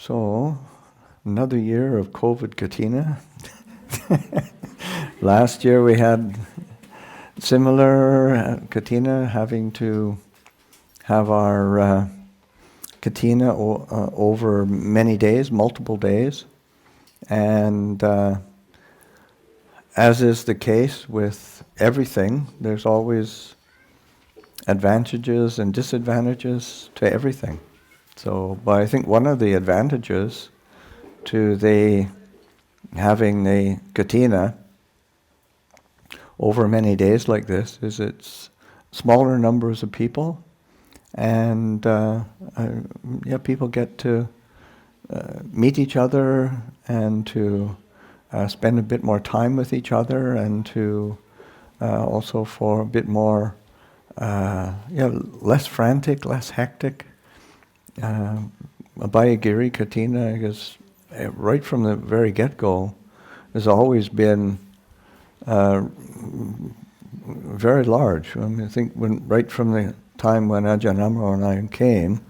So, another year of COVID Kathina. Last year we had similar Kathina, having to have our Kathina over many days, multiple days. And as is the case with everything, there's always advantages and disadvantages to everything. So, but I think one of the advantages to having the Kathina over many days like this is it's smaller numbers of people, and people get to meet each other and to spend a bit more time with each other, and to also for a bit more less frantic, less hectic. Abhayagiri Kathina is right from the very get-go has always been very large. I think right from the time when Ajahn Pasanno and I came,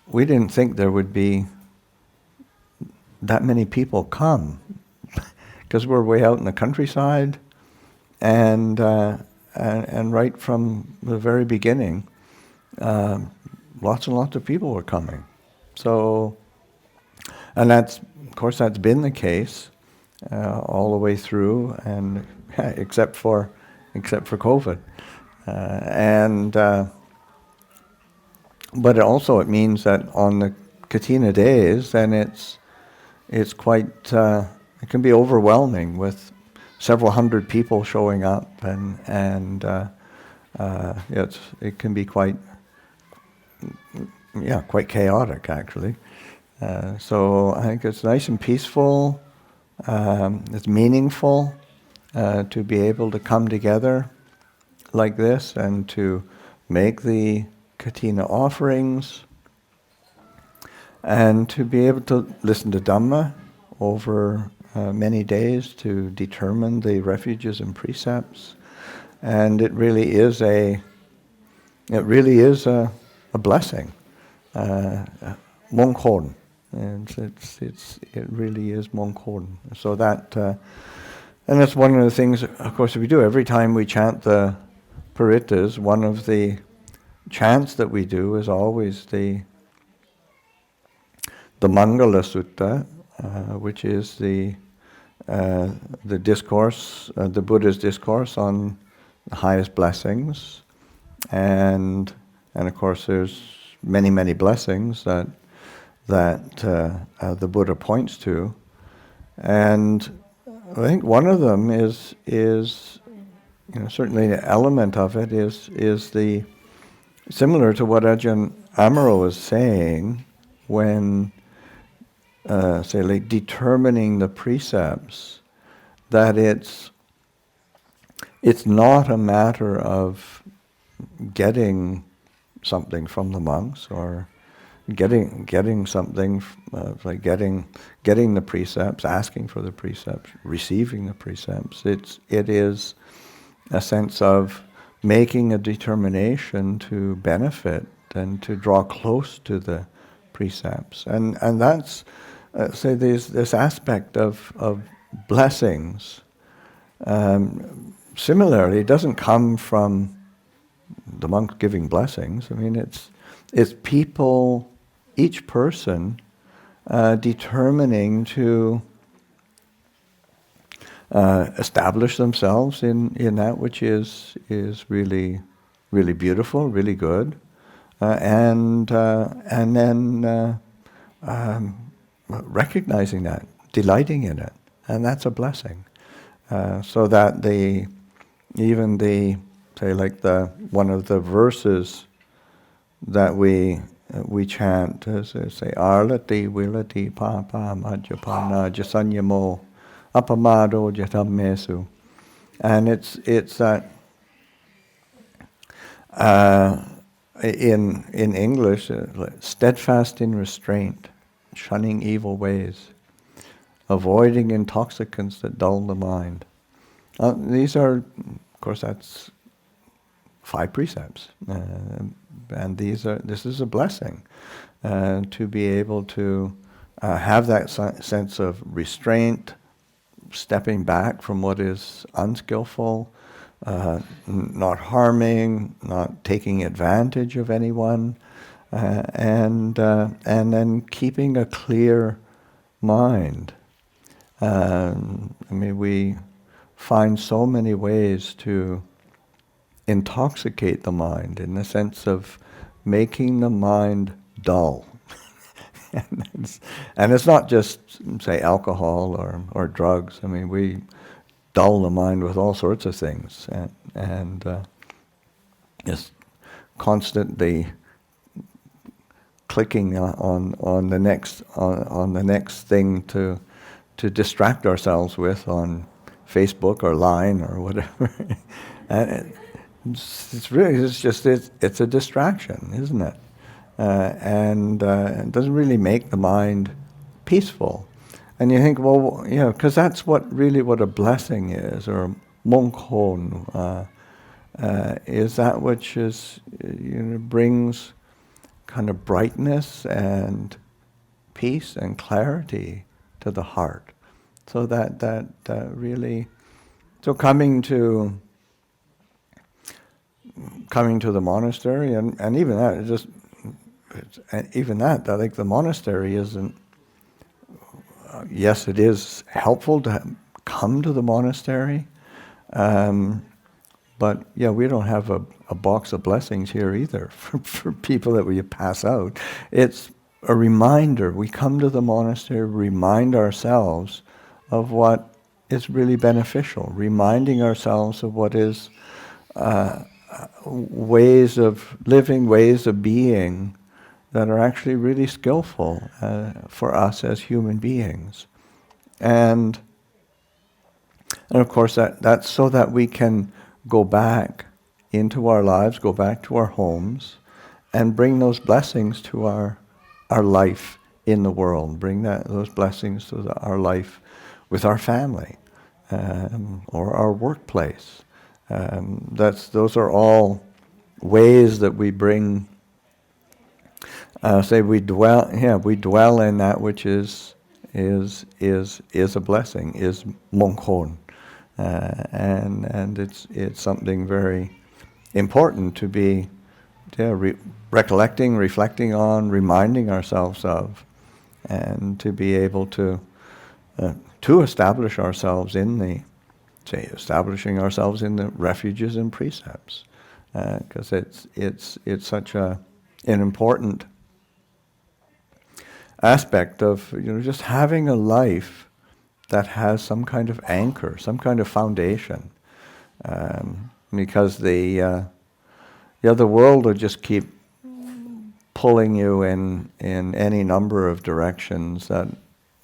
we didn't think there would be that many people come, because we're way out in the countryside, and right from the very beginning, lots and lots of people were coming. So, and that's been the case all the way through, and except for COVID, but it means that on the Kathina days, then it's quite it can be overwhelming with several hundred people showing up, and it can be quite chaotic actually. So I think it's nice and peaceful. It's meaningful to be able to come together like this and to make the Kathina offerings, and to be able to listen to Dhamma over many days to determine the refuges and precepts. And it really is a blessing, mongkon. And it really is mongkon. So that, and that's one of the things, of course, we do every time we chant the parittas. One of the chants that we do is always the Mangala Sutta, which is the discourse, the Buddha's discourse on the highest blessings, and of course there's many blessings that the Buddha points to, and I think one of them is certainly an element of it is the similar to what Ajahn Amaro was saying when determining the precepts, that it's not a matter of getting something from the monks, or getting something, like getting the precepts, asking for the precepts, receiving the precepts. It is a sense of making a determination to benefit and to draw close to the precepts, and that's there's this aspect of blessings. Similarly, it doesn't come from the monks giving blessings. I mean, it's people, each person, determining to establish themselves in that which is really beautiful, really good, and then recognizing that, delighting in it, and that's a blessing. So that one of the verses that we chant is say arlati vilati papa majapana jasanyamo apamado jatammesu, and it's that in English, steadfast in restraint, shunning evil ways, avoiding intoxicants that dull the mind. These are, of course, that's 5 precepts. and this is a blessing, to be able to have that sense of restraint, stepping back from what is unskillful, not harming, not taking advantage of anyone, and then keeping a clear mind. We find so many ways to intoxicate the mind in the sense of making the mind dull. and it's not just, say, alcohol or drugs. We dull the mind with all sorts of things, and just constantly clicking on the next thing to distract ourselves with on Facebook or Line or whatever. And it's a distraction, isn't it? And it doesn't really make the mind peaceful. And you think, well, because that's what a blessing is, or mongkhon, is that which is, brings kind of brightness and peace and clarity to the heart. So that really, so coming to the monastery, and even that, I think the monastery isn't. Yes, it is helpful to come to the monastery, but we don't have a box of blessings here either for people that we pass out. It's a reminder. We come to the monastery, remind ourselves of what is really beneficial, reminding ourselves of what is ways of living, ways of being that are actually really skillful for us as human beings. And of course that's so that we can go back into our lives, go back to our homes, and bring those blessings to our life in the world, bring those blessings to our life with our family, or our workplace. Those are all ways that we bring. We dwell in that which is a blessing, is mongkhon, and it's something very important to be recollecting, reflecting on, reminding ourselves of, and to be able to establish ourselves establishing ourselves in the refuges and precepts, because it's such an important aspect of just having a life that has some kind of anchor, some kind of foundation, because the world will just keep pulling you in any number of directions that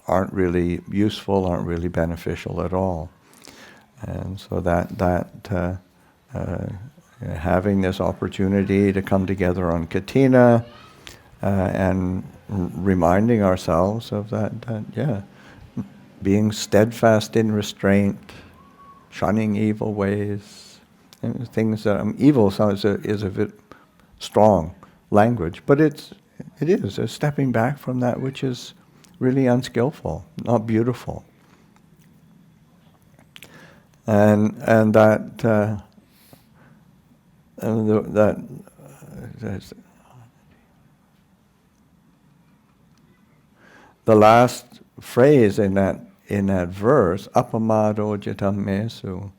aren't really useful, aren't really beneficial at all. And so that having this opportunity to come together on Kathina, and reminding ourselves of that, being steadfast in restraint, shunning evil ways, and things that evil is a bit strong language, but it is a stepping back from that which is really unskillful, not beautiful, and that the last phrase in that verse, appamado jitam mesu,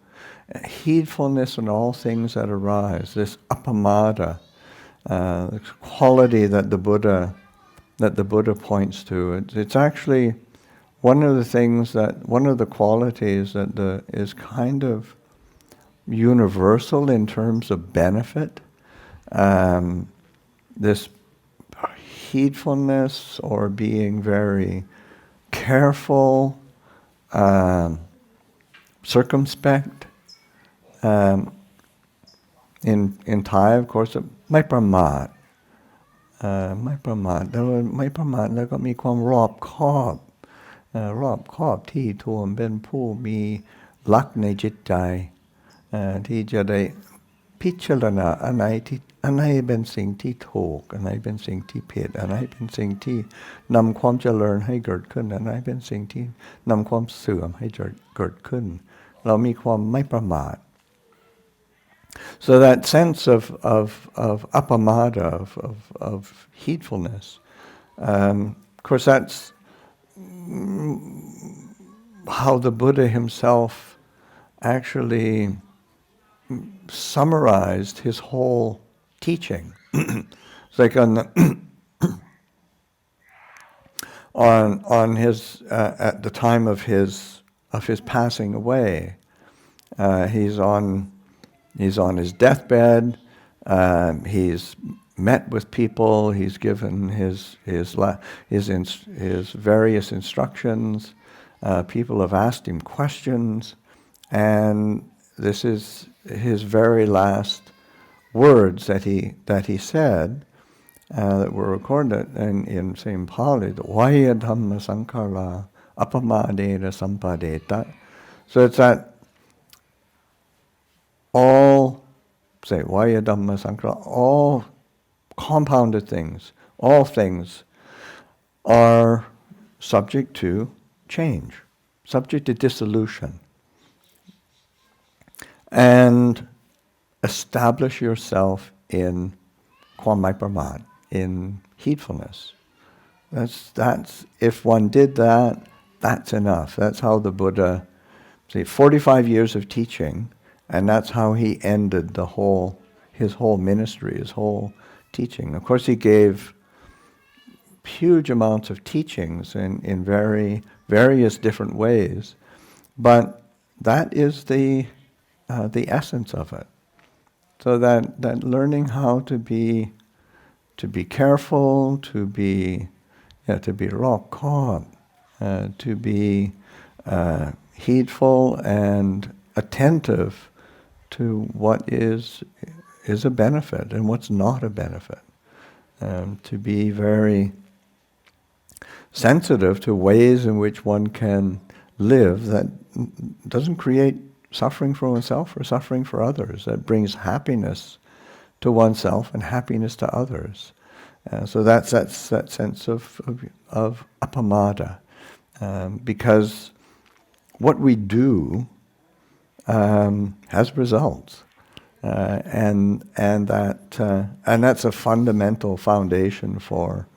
heedfulness in all things that arise. This appamada, this quality that the Buddha points to. It's actually one of the qualities that is kind of universal in terms of benefit. This heedfulness, or being very careful, circumspect. In Thai, of course, ไม่ประมาท ไม่ประมาทแล้วก็มีความรอบคอบที่ท่วมเป็นผู้มีลักษณ์ในจิตใจที่จะได้พ พิจารณาอันไหนเป็นสิ่งที่ถูกอันไหนเป็นสิ่งที่ผิดอันไหนเป็นสิ่งที่นำความเจริญให้เกิดขึ้นอันไหนเป็นสิ่งที่นำความเสื่อมให้เกิดขึ้นเรามีความไม่ประมาท So that sense of appamada, of heedfulness, of course that's how the Buddha himself actually summarized his whole teaching. It's like on his at the time of his passing away, he's on his deathbed. He's met with people. He's given his various instructions. People have asked him questions, and this is his very last words that he said that were recorded in same Pali. Vaya dhamma sankara apamadena sampadeta. So it's that all, say, Vaya dhamma sankara, all compounded things, all things are subject to change, subject to dissolution. And establish yourself in kwamai pramad, in heedfulness. That's if one did that, that's enough. That's how the Buddha, 45 years of teaching, and that's how he ended his whole ministry, his whole teaching. Of course, he gave huge amounts of teachings in very various different ways, but that is the essence of it. So that learning how to be careful, to be rock-caught, to be heedful and attentive to what is a benefit and what's not a benefit. To be very sensitive to ways in which one can live that doesn't create suffering for oneself or suffering for others, that brings happiness to oneself and happiness to others. So that's that sense of appamada, because what we do has results, and that's a fundamental foundation for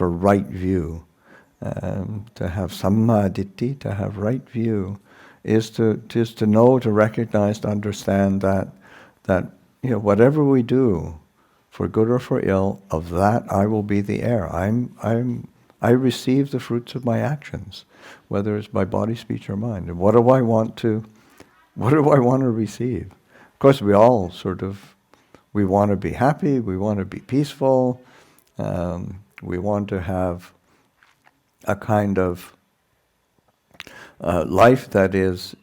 right view. To have sammaditthi, to have right view, is to know, to recognize, to understand that whatever we do, for good or for ill, of that I will be the heir. I receive the fruits of my actions, whether it's by body, speech, or mind. And what do I want to receive? Of course, we all we want to be happy, we want to be peaceful, we want to have a kind of life that is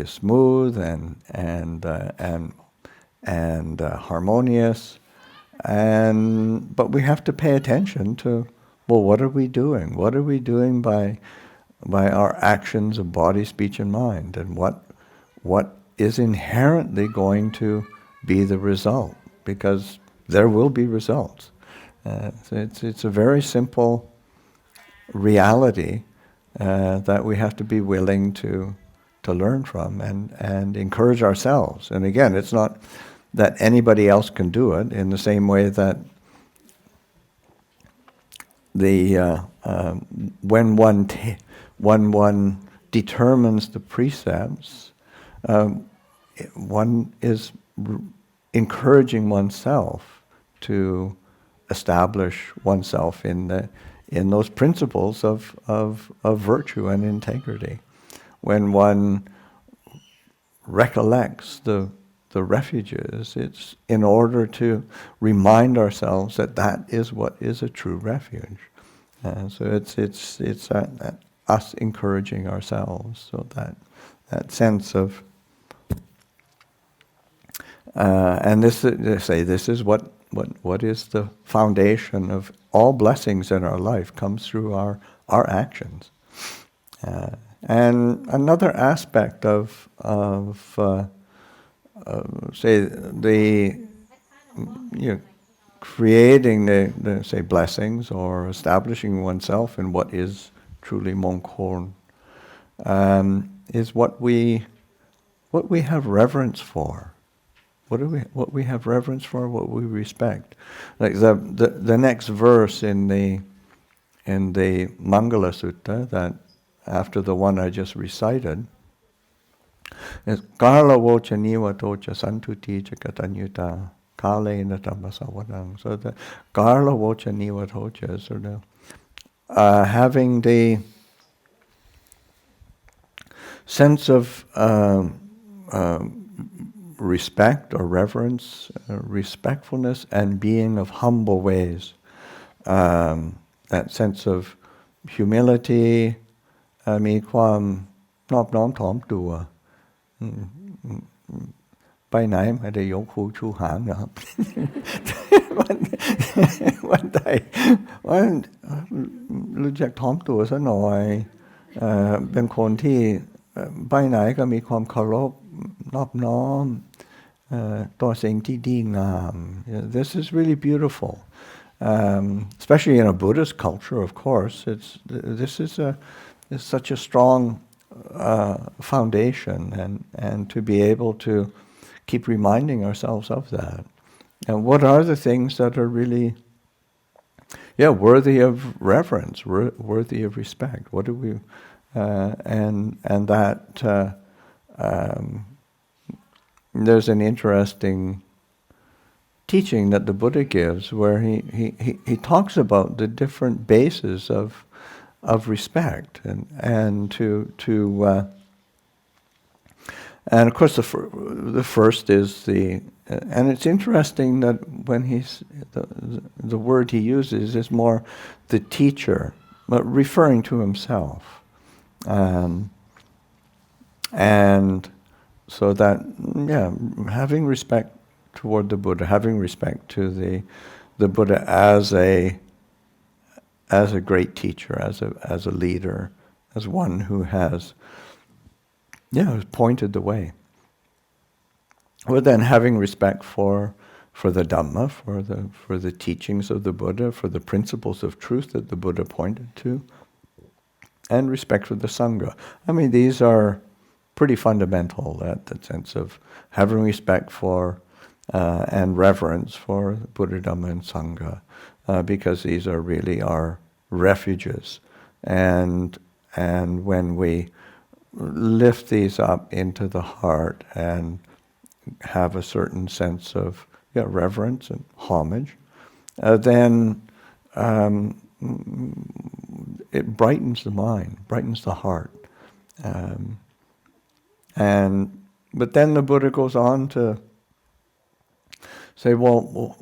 smooth and harmonious, but we have to pay attention to, well, what are we doing? What are we doing by our actions of body, speech, and mind, and what is inherently going to be the result? Because there will be results. So it's a very simple reality that we have to be willing to learn from and encourage ourselves. And again, it's not that anybody else can do it, in the same way that when one determines the precepts, one is encouraging oneself to establish oneself in those principles of virtue and integrity. When one recollects the refuges, it's in order to remind ourselves that is what is a true refuge. So it's us encouraging ourselves. So that sense of and this is what is the foundation of all blessings in our life, comes through our actions. And another aspect of say the creating the say blessings or establishing oneself in what is truly mongkol is what we have reverence for. What we have reverence for, what we respect. Like the next verse in the Mangala Sutta, that after the one I just recited, is Karla vocha niva tocha santuti cha katanyuta kale na tamasavadang. So the Karla vocha niva tocha is sort of having the sense of respect or reverence, respectfulness, and being of humble ways. That sense of humility, มีความนอบน้อมถ่อมตัวไปไหนไม่ได้ยกหูชูหางนะครับ วันใดวันรู้จักถ่อมตัวซะหน่อยเป็นคนที่ไปไหนก็มีความเคารพนอบน้อมต่อสิ่งที่ดีงาม This is really beautiful. Especially in a Buddhist culture, of course, this is such a strong foundation, and to be able to keep reminding ourselves of that. And what are the things that are really, worthy of reverence, worthy of respect? What do we, and that there's an interesting teaching that the Buddha gives, where he talks about the different bases of respect, and and of course the first is and it's interesting that when the word he uses is more the teacher, but referring to himself, and so that having respect toward the Buddha, having respect to the Buddha as a great teacher, as a leader, as one who has pointed the way. But then having respect for the Dhamma, for the teachings of the Buddha, for the principles of truth that the Buddha pointed to, and respect for the Sangha. I mean, these are pretty fundamental, that sense of having respect for and reverence for Buddha, Dhamma, and Sangha, because these are really our refuges. And when we lift these up into the heart and have a certain sense of reverence and homage, then it brightens the mind, brightens the heart. But then the Buddha goes on to say, well,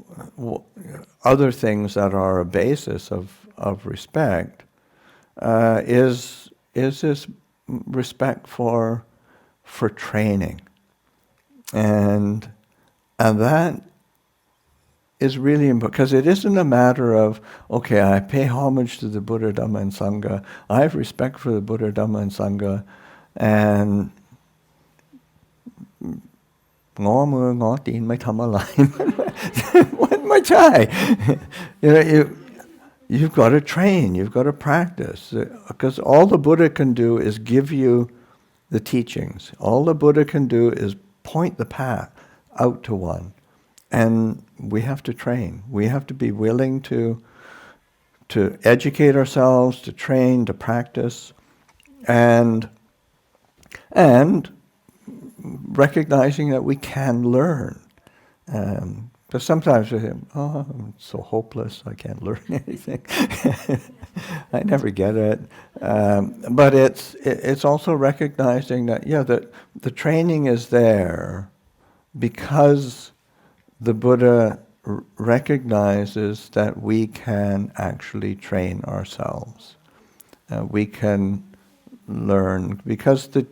other things that are a basis of respect is this respect for training, and that is really important, because it isn't a matter of, okay, I pay homage to the Buddha, Dhamma, and Sangha, I have respect for the Buddha, Dhamma, and Sangha, and ง้อมือง้อตีนไม่ทำอะไร ไม่ใช่ you've got to train, you've got to practice, because all the Buddha can do is give you the teachings. All the Buddha can do is point the path out to one, and we have to train. We have to be willing to educate ourselves, to train, to practice, and recognizing that we can learn. But sometimes we think, I'm so hopeless, I can't learn anything. I never get it. But it's also recognizing that, that the training is there because the Buddha recognizes that we can actually train ourselves. We can learn, because the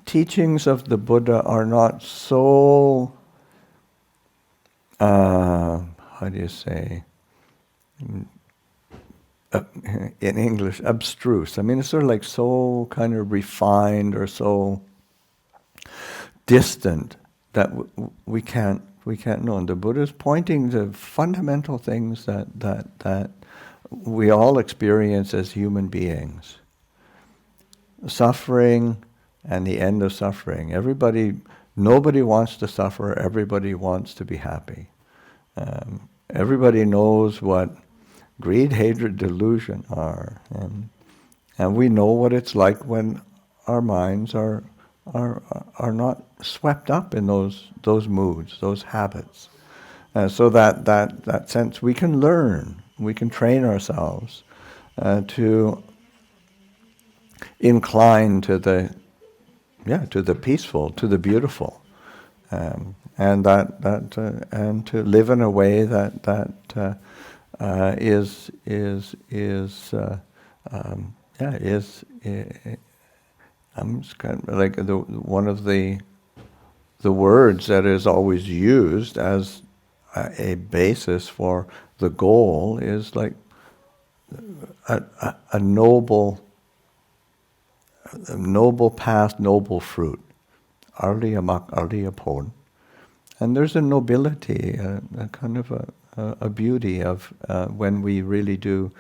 teachings of the Buddha are not so, how do you say, in English, abstruse. I mean, it's sort of like so kind of refined or so distant that we can't know. And the Buddha is pointing to fundamental things that we all experience as human beings. Suffering and the end of suffering. Nobody wants to suffer. Everybody wants to be happy. Everybody knows what greed, hatred, delusion are, and we know what it's like when our minds are not swept up in those moods, those habits. So that sense, we can learn, we can train ourselves to incline to the peaceful, to the beautiful, and to live in a way that is I'm just kind of like one of the words that is always used as a basis for the goal is like a noble path, noble fruit. Arliya mak, arliya pon. And there's a nobility, a kind of a beauty of when we really do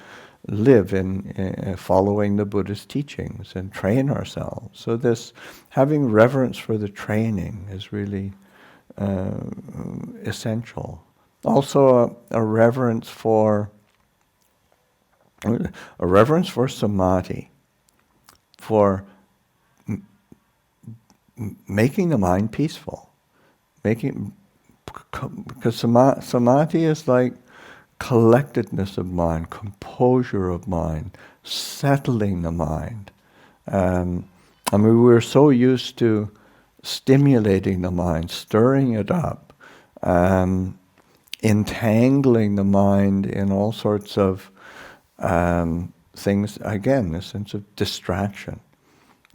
live in following the Buddha's teachings and train ourselves. So this having reverence for the training is really essential. Also a reverence for samadhi, for making the mind peaceful, because samadhi is like collectedness of mind, composure of mind, settling the mind. We're so used to stimulating the mind, stirring it up, entangling the mind in all sorts of things, again, a sense of distraction.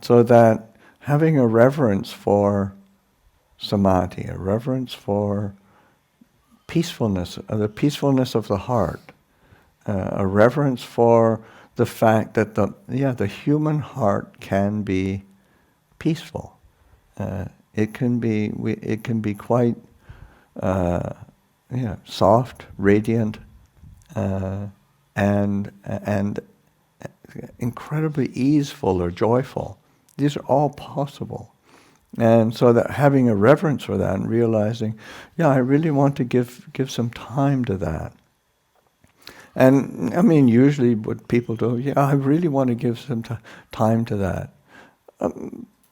So that having a reverence for samadhi, a reverence for peacefulness, the peacefulness of the heart, a reverence for the fact that the human heart can be peaceful. It can be quite soft, radiant, and incredibly easeful or joyful. These are all possible. And so that having a reverence for that and realizing, I really want to give some time to that. And I mean, usually what people do, I really want to give some time to that. But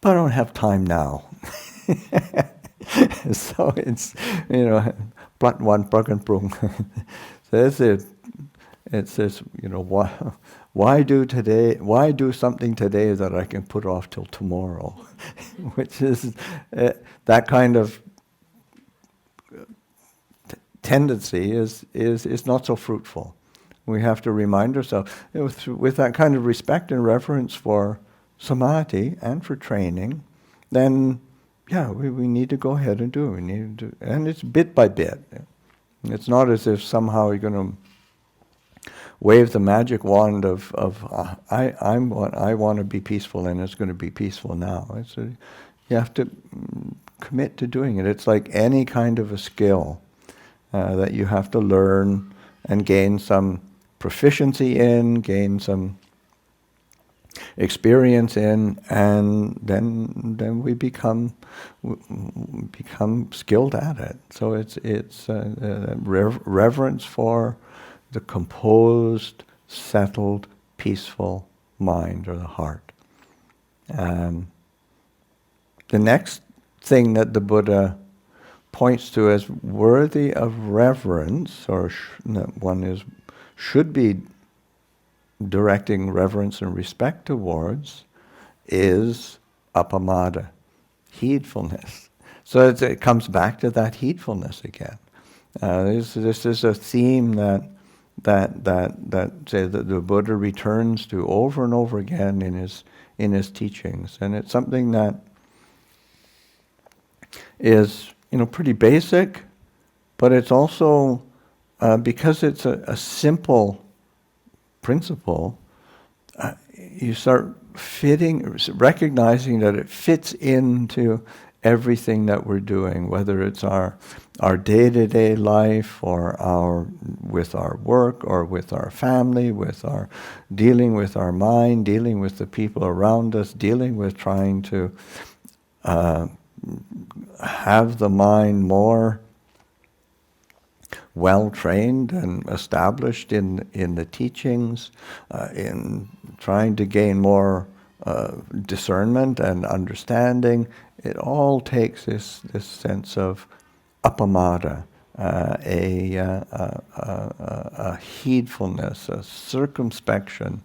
I don't have time now. So it's, plat one prakan prung. So it says, why do something today that I can put off till tomorrow? Which is that kind of tendency is not so fruitful. We have to remind ourselves, with that kind of respect and reverence for samadhi and for training, then we need to go ahead and do it. We need to, and it's bit by bit. It's not as if somehow you're going to wave the magic wand of I want to be peaceful and it's going to be peaceful now. You have to commit to doing it. It's like any kind of a skill that you have to learn and gain some proficiency in, gain some experience in, and then we become skilled at it. So it's reverence for the composed, settled, peaceful mind or the heart. The next thing that the Buddha points to as worthy of reverence, or should be directing reverence and respect towards, is appamada, heedfulness. So it comes back to that heedfulness again. This is a theme that the Buddha returns to over and over again in his teachings, and it's something that is pretty basic, but it's also because it's a simple principle. You start recognizing that it fits into everything that we're doing, whether it's our day-to-day life or with our work or with our family, with our dealing with our mind, dealing with the people around us, dealing with trying to have the mind more well-trained and established in the teachings, in trying to gain more discernment and understanding. It all takes this sense of appamada, a heedfulness, a circumspection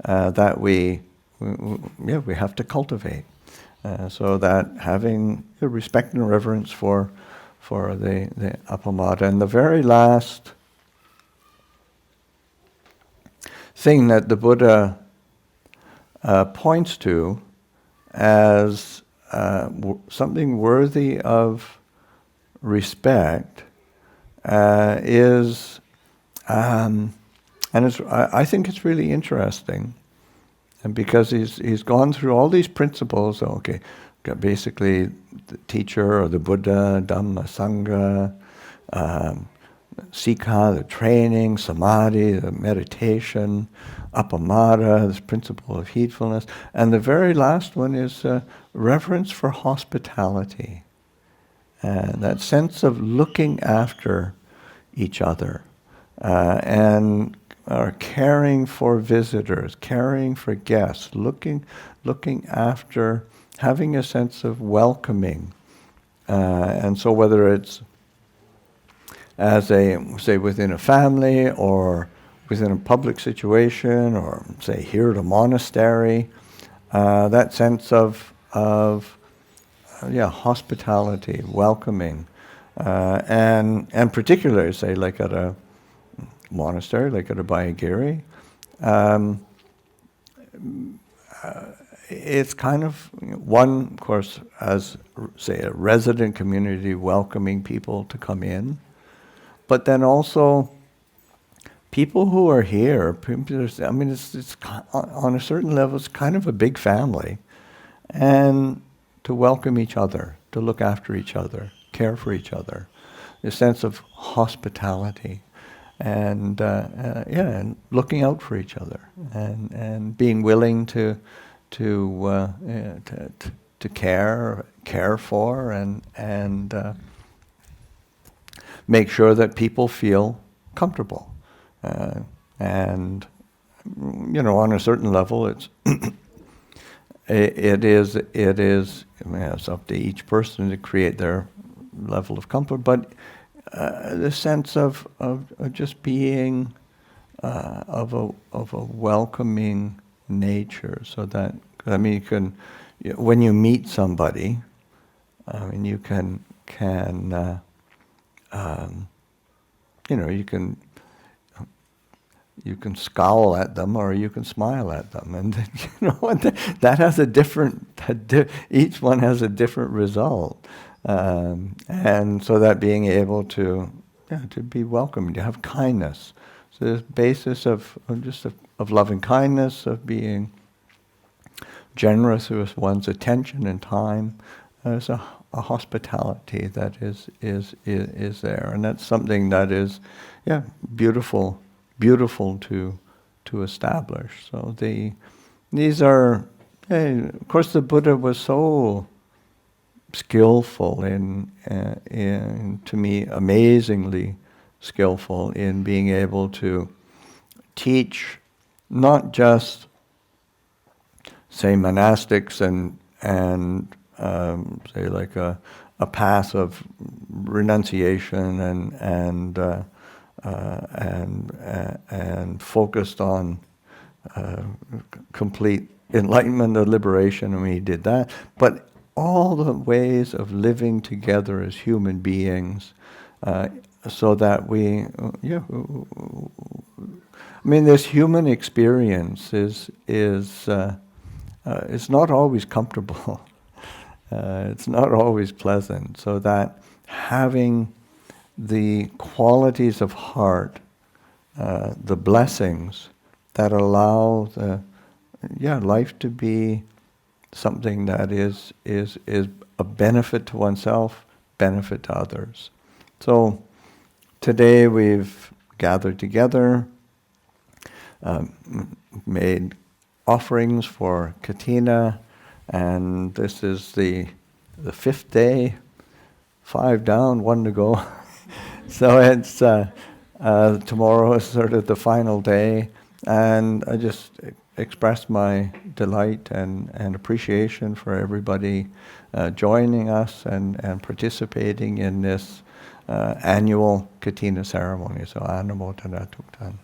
that we have to cultivate. So that having respect and reverence for the appamada. And the very last thing that the Buddha points to as something worthy of respect is, and I think it's really interesting, and because he's gone through all these principles. Okay, basically the teacher or the Buddha, Dhamma, Sangha, Sikha, the training, Samadhi, the meditation, appamada, this principle of heedfulness, and the very last one is reverence for hospitality. That sense of looking after each other and caring for visitors, caring for guests, looking after, having a sense of welcoming. And so whether it's as say within a family or within a public situation or say here at a monastery, that sense of hospitality, welcoming, and particularly say like at a monastery, like at a Bayagiri, it's kind of one, of course, as say a resident community welcoming people to come in, but then also people who are here. I mean, it's on a certain level, it's kind of a big family, and to welcome each other, to look after each other, care for each other, a sense of hospitality, and and looking out for each other, and being willing to care for and make sure that people feel comfortable, and on a certain level, it is. I mean, it's up to each person to create their level of comfort, but the sense of just being of a welcoming nature, so that you can, when you meet somebody, you can you can scowl at them or you can smile at them, and that has a different. Each one has a different result, and so that being able to be welcoming, to have kindness. So this basis of loving kindness, of being generous with one's attention and time, there's a hospitality that is there, and that's something that is beautiful to establish. So these are, of course, the Buddha was so skillful in to me, amazingly skillful in being able to teach not just, say, monastics and say like a path of renunciation and focused on complete enlightenment or liberation, and he did that. But all the ways of living together as human beings, so that we, this human experience is not always comfortable. It's not always pleasant. So that having the qualities of heart, the blessings that allow life to be something that is a benefit to oneself, benefit to others. So today we've gathered together, made offerings for Kathina, and this is the fifth day, 5 down, 1 to go. So it's tomorrow is sort of the final day, and I just express my delight and appreciation for everybody joining us and participating in this annual Kathina ceremony. So Anumodana Tuktan.